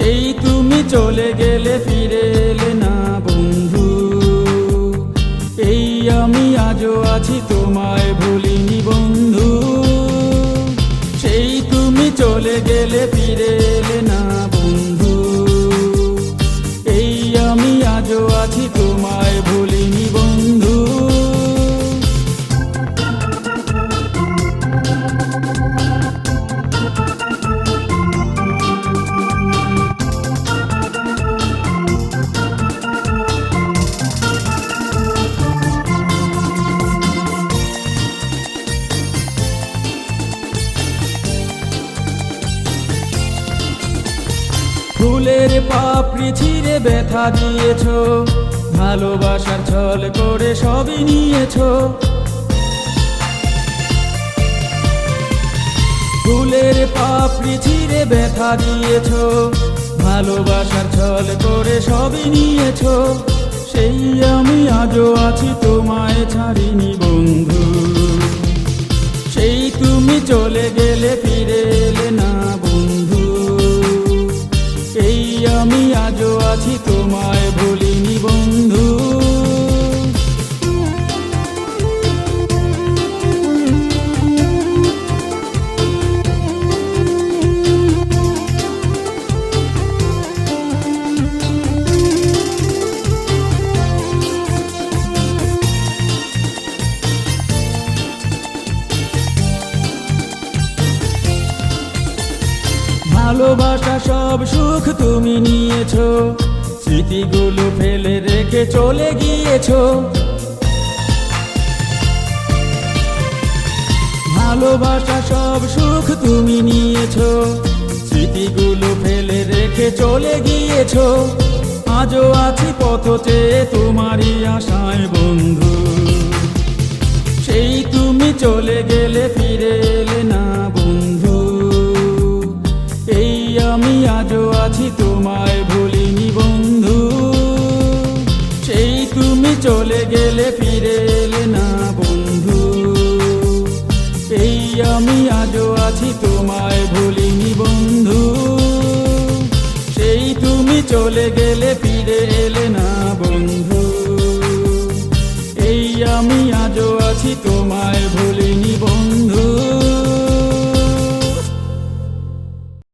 সেই তুমি চলে গেলে ফিরে এলে না বন্ধু। এই আমি আজও আছি তোমায় ভুলিনি বন্ধু। সেই তুমি চলে গেলে ফিরে এলে না বন্ধু। এই আমি আজও আছি তোমায় ভুলিনি বন্ধু। ফুলের পাপড়ি ছিঁড়ে ব্যথা দিয়েছ, ভালোবাসার ছল করে সবই নিয়েছ। ফুলের পাপড়ি ছিঁড়ে ব্যথা দিয়েছ, ভালোবাসার ছল করে সবই নিয়েছ। সেই আমি আজও আছি তোমায় ছাড়িনি বন্ধু। সেই তুমি চলে গেলে ফিরে এলে না বন্ধু। এই আমি আজও আছি তোমায় ভুলিনি বন্ধু। ভালোবাসা সব সুখ তুমি নিয়েছ, স্মৃতিগুলো ফেলে রেখে চলে গিয়েছ। ভালোবাসা সব সুখ তুমি নিয়েছ, স্মৃতিগুলো ফেলে রেখে চলে গিয়েছ। আজও আছি পথ চেয়ে তোমারই আশায় বন্ধু। সেই তুমি চলে গেলে ফিরে এলে না বন্ধু। এই আমি আজও আছি তোমায় ভুলিনি বন্ধু। সেই তুমি চলে গেলে ফিরে এলে না বন্ধু। এই আমি আজও আছি তোমায় ভুলিনি।